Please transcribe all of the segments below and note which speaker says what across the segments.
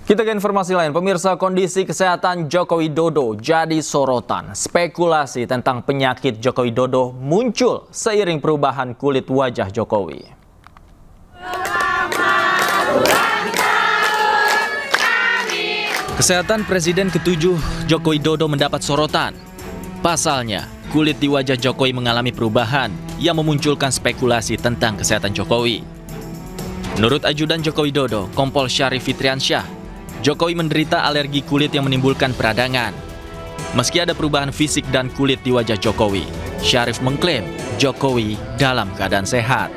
Speaker 1: Kita ke informasi lain, pemirsa, kondisi kesehatan Joko Widodo jadi sorotan. Spekulasi tentang penyakit Joko Widodo muncul seiring perubahan kulit wajah Jokowi. Kesehatan Presiden ke-7 Joko Widodo mendapat sorotan. Pasalnya, kulit di wajah Jokowi mengalami perubahan yang memunculkan spekulasi tentang kesehatan Jokowi. Menurut ajudan Joko Widodo, Kompol Syarif Fitriansyah, Jokowi menderita alergi kulit yang menimbulkan peradangan. Meski ada perubahan fisik dan kulit di wajah Jokowi, Syarif mengklaim Jokowi dalam keadaan sehat.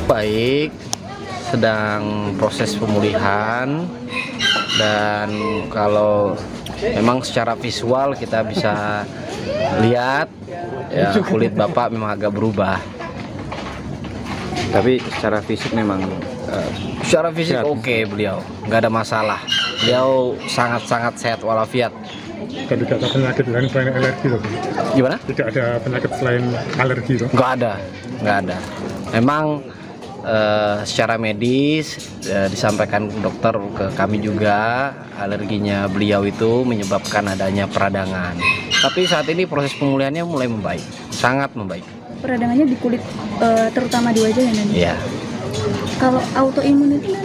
Speaker 2: Baik, sedang proses pemulihan, dan kalau memang secara visual kita bisa lihat ya, kulit Bapak memang agak berubah.
Speaker 3: Tapi secara fisik memang
Speaker 2: secara fisik oke, beliau nggak ada masalah. Beliau sangat-sangat sehat walafiat.
Speaker 4: Dan tidak ada penyakit lain selain alergi loh.
Speaker 2: Gimana?
Speaker 4: Tidak ada penyakit selain alergi loh.
Speaker 2: Nggak ada. Memang secara medis disampaikan dokter ke kami juga, alerginya beliau itu menyebabkan adanya peradangan. Tapi saat ini proses pemulihannya mulai membaik, sangat membaik.
Speaker 5: Peradangannya di kulit, terutama di wajah ya nanti?
Speaker 2: Iya.
Speaker 5: Kalau autoimun itu kan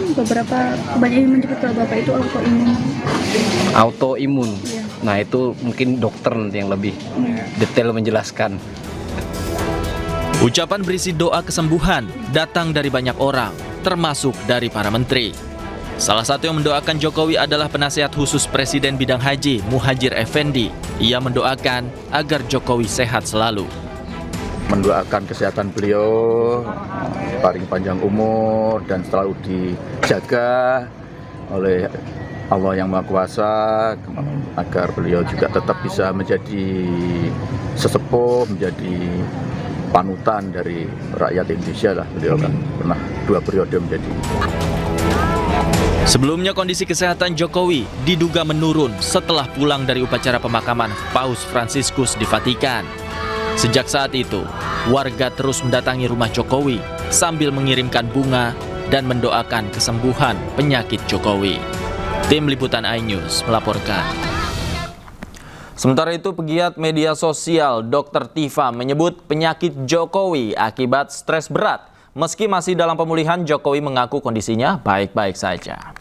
Speaker 5: banyak yang menyebut kalau Bapak itu autoimun.
Speaker 2: Autoimun.
Speaker 5: Ya.
Speaker 2: Nah itu mungkin dokter nanti yang lebih detail menjelaskan.
Speaker 1: Ucapan berisi doa kesembuhan datang dari banyak orang, termasuk dari para menteri. Salah satu yang mendoakan Jokowi adalah penasihat khusus Presiden bidang haji, Muhajir Effendi. Ia mendoakan agar Jokowi sehat selalu.
Speaker 6: Mendoakan kesehatan beliau, paling panjang umur dan selalu dijaga oleh Allah yang Maha Kuasa, agar beliau juga tetap bisa menjadi sesepuh, menjadi panutan dari rakyat Indonesia lah. Beliau kan pernah 2 periode menjadi.
Speaker 1: Sebelumnya kondisi kesehatan Jokowi diduga menurun setelah pulang dari upacara pemakaman Paus Fransiskus di Vatikan. Sejak saat itu, warga terus mendatangi rumah Jokowi sambil mengirimkan bunga dan mendoakan kesembuhan penyakit Jokowi. Tim Liputan iNews melaporkan. Sementara itu, pegiat media sosial Dr. Tifa menyebut penyakit Jokowi akibat stres berat. Meski masih dalam pemulihan, Jokowi mengaku kondisinya baik-baik saja.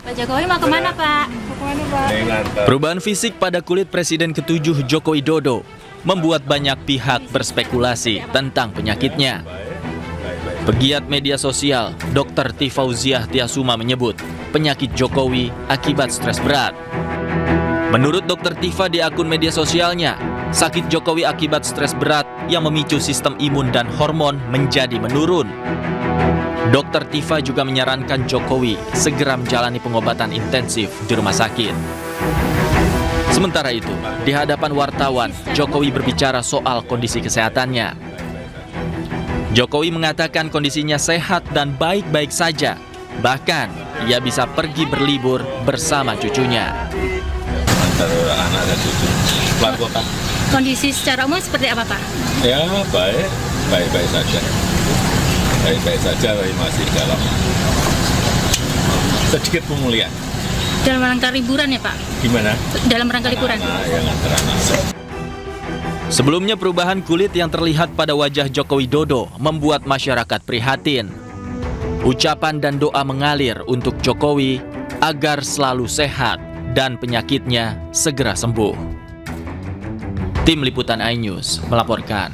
Speaker 7: Pak Jokowi mau kemana, Pak? Mau kemana, Pak?
Speaker 1: Perubahan fisik pada kulit Presiden ke-7 Joko Widodo membuat banyak pihak berspekulasi tentang penyakitnya. Pegiat media sosial Dr. Tifauziah Tiasuma menyebut penyakit Jokowi akibat stres berat. Menurut Dr. Tifa di akun media sosialnya, sakit Jokowi akibat stres berat yang memicu sistem imun dan hormon menjadi menurun. Dr. Tifa juga menyarankan Jokowi segera menjalani pengobatan intensif di rumah sakit. Sementara itu, di hadapan wartawan, Jokowi berbicara soal kondisi kesehatannya. Jokowi mengatakan kondisinya sehat dan baik-baik saja. Bahkan, ia bisa pergi berlibur bersama cucunya.
Speaker 8: Antara anak dan cucu, keluar kota.
Speaker 7: Kondisi secara umum seperti apa, Pak?
Speaker 8: Ya, baik-baik saja. Baik-baik saja, masih dalam sedikit pemulihan.
Speaker 7: Dalam rangka liburan ya, Pak?
Speaker 8: Gimana?
Speaker 7: Dalam rangka liburan.
Speaker 1: Sebelumnya, perubahan kulit yang terlihat pada wajah Joko Widodo membuat masyarakat prihatin. Ucapan dan doa mengalir untuk Jokowi agar selalu sehat dan penyakitnya segera sembuh. Tim Liputan iNews melaporkan.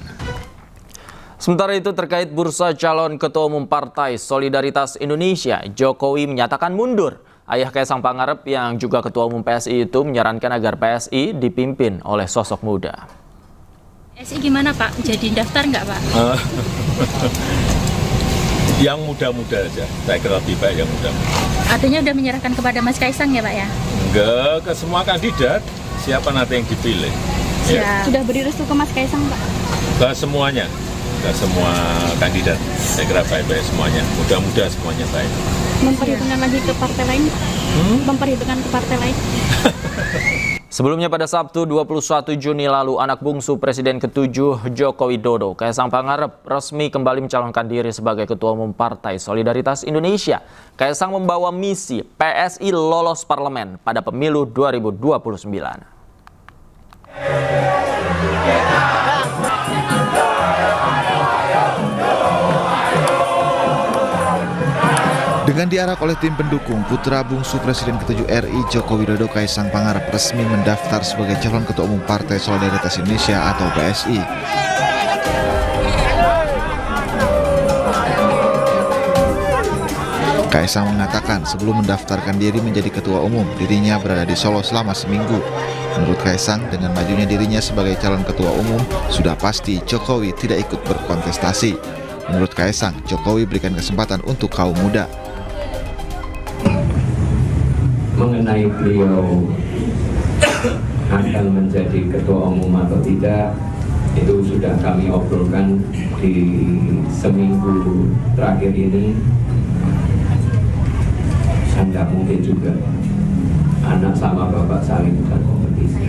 Speaker 1: Sementara itu, terkait bursa calon Ketua Umum Partai Solidaritas Indonesia, Jokowi menyatakan mundur. Ayah Kaisang Pangarep yang juga Ketua Umum PSI itu menyarankan agar PSI dipimpin oleh sosok muda.
Speaker 7: PSI gimana, Pak? Jadi daftar nggak, Pak?
Speaker 8: Yang muda-muda aja, saya kira lebih baik yang muda-muda.
Speaker 7: Artinya udah menyerahkan kepada Mas Kaisang ya, Pak ya?
Speaker 8: Enggak, ke semua kandidat, siapa nanti yang dipilih.
Speaker 7: Ya.
Speaker 5: Sudah beri restu ke Mas Kaisang, Pak?
Speaker 8: Ke semuanya, ke semua kandidat, saya kira baik-baik semuanya, mudah-mudahan semuanya baik.
Speaker 5: Memperhitungkan lagi ke partai lain? Memperhitungkan ke partai lain?
Speaker 1: Sebelumnya pada Sabtu 21 Juni lalu, anak bungsu Presiden ke-7 Joko Widodo, Kaisang Pangarep, resmi kembali mencalonkan diri sebagai Ketua Umum Partai Solidaritas Indonesia. Kaisang membawa misi PSI lolos parlemen pada pemilu 2029.
Speaker 3: Dengan diarak oleh tim pendukung, putra bungsu Presiden ke-7 RI Joko Widodo Kaisang Pangarep resmi mendaftar sebagai calon Ketua Umum Partai Solidaritas Indonesia atau PSI. Kaisang mengatakan sebelum mendaftarkan diri menjadi Ketua Umum, dirinya berada di Solo selama seminggu. Menurut Kaisang, dengan majunya dirinya sebagai calon Ketua Umum, sudah pasti Jokowi tidak ikut berkontestasi. Menurut Kaisang, Jokowi berikan kesempatan untuk kaum muda.
Speaker 9: Mengenai beliau akan menjadi ketua umum atau tidak, itu sudah kami obrolkan di seminggu terakhir ini. Tidak mungkin juga anak sama bapak saling berkompetisi.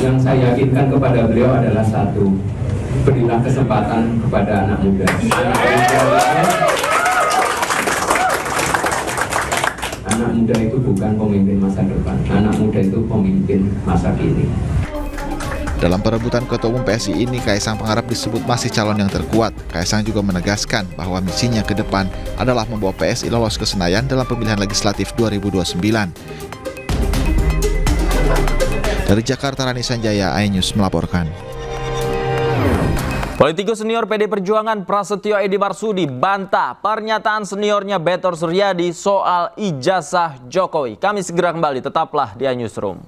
Speaker 9: Yang saya yakinkan kepada beliau adalah satu, berilah kesempatan kepada anak muda. Anak muda itu bukan pemimpin masa depan, anak muda itu pemimpin masa kini.
Speaker 3: Dalam perebutan Ketua Umum PSI ini, Kaisang Pangarep disebut masih calon yang terkuat. Kaisang juga menegaskan bahwa misinya ke depan adalah membawa PSI lolos ke Senayan dalam pemilihan legislatif 2029. Dari Jakarta, Rani Sanjaya, iNews melaporkan.
Speaker 1: Politikus senior PD Perjuangan Prasetyo Edi Marsudi bantah pernyataan seniornya Betor Suryadi soal ijazah Jokowi. Kami segera kembali, tetaplah di iNewsroom.